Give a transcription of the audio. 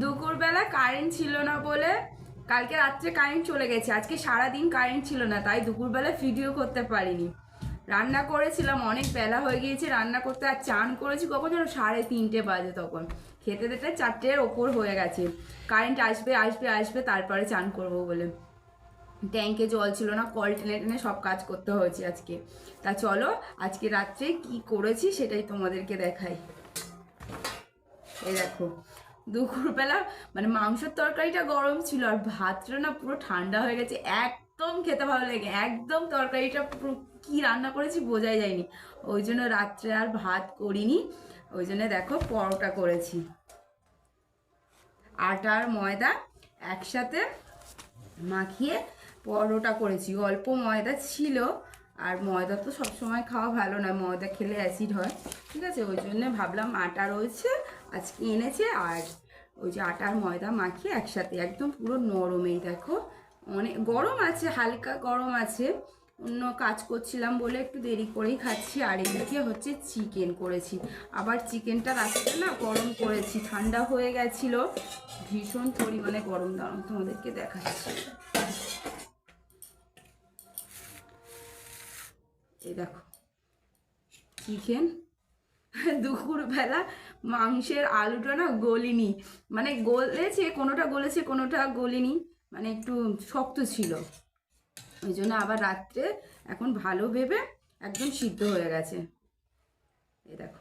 দুপুরবেলা কারেন্ট ছিল না বলে কালকে রাত্রে কারেন্ট চলে গেছে, আজকে সারাদিন কারেন্ট ছিল না, তাই দুপুরবেলা ভিডিও করতে পারিনি। রান্না করেছিলাম, অনেক বেলা হয়ে গিয়েছে রান্না করতে, আর চান করেছি কখন যেন 3:30 বাজে, তখন খেতে খেতে 4টের ওপর হয়ে গেছে। কারেন্ট আসবে আসবে আসবে তারপরে চান করব বলে ট্যাঙ্কে জল ছিল না, কল টেনে টেনে সব কাজ করতে হয়েছে আজকে। তা চলো আজকে রাত্রে কি করেছি সেটাই তোমাদেরকে দেখাই। এই দেখো, দুপুরবেলা মানে মাংসের তরকারিটা গরম ছিল আর ভাতটা না পুরো ঠান্ডা হয়ে গেছে, একদম খেতে ভালো লাগে, একদম তরকারিটা পুরো কি রান্না করেছি বোঝাই যায়নি। ওই জন্য রাত্রে আর ভাত করিনি, ওই জন্য দেখো পরোটা করেছি। আটা আর ময়দা একসাথে মাখিয়ে পরোটা করেছি, অল্প ময়দা ছিল, আর ময়দা তো সবসময় খাওয়া ভালো নয়, ময়দা খেলে অ্যাসিড হয়, ঠিক আছে, ওই জন্য ভাবলাম আটা রয়েছে আজকে এনেছে, আর ওই যে আটার ময়দা মাখিয়ে একসাথে একদম পুরো নরমেই দেখো, অনেক গরম আছে, হালকা গরম আছে, অন্য কাজ করছিলাম বলে একটু দেরি করেই খাচ্ছি। আর এদিকে হচ্ছে চিকেন করেছি, আবার চিকেনটা রাত্রে না গরম করেছি, ঠান্ডা হয়ে গেছিলো, ভীষণ পরিমাণে গরম, দাঁড়ান তোমাদেরকে দেখাচ্ছি। এই দেখো চিকেন, দুপুরবেলা মাংসের আলুটা না গলিনি, মানে গলেছে কোনোটা, গলেছে কোনোটা গলিনি, মানে একটু শক্ত ছিল, ওই জন্য আবার রাত্রে এখন ভালো ভেবে একদম সিদ্ধ হয়ে গেছে। এই দেখো।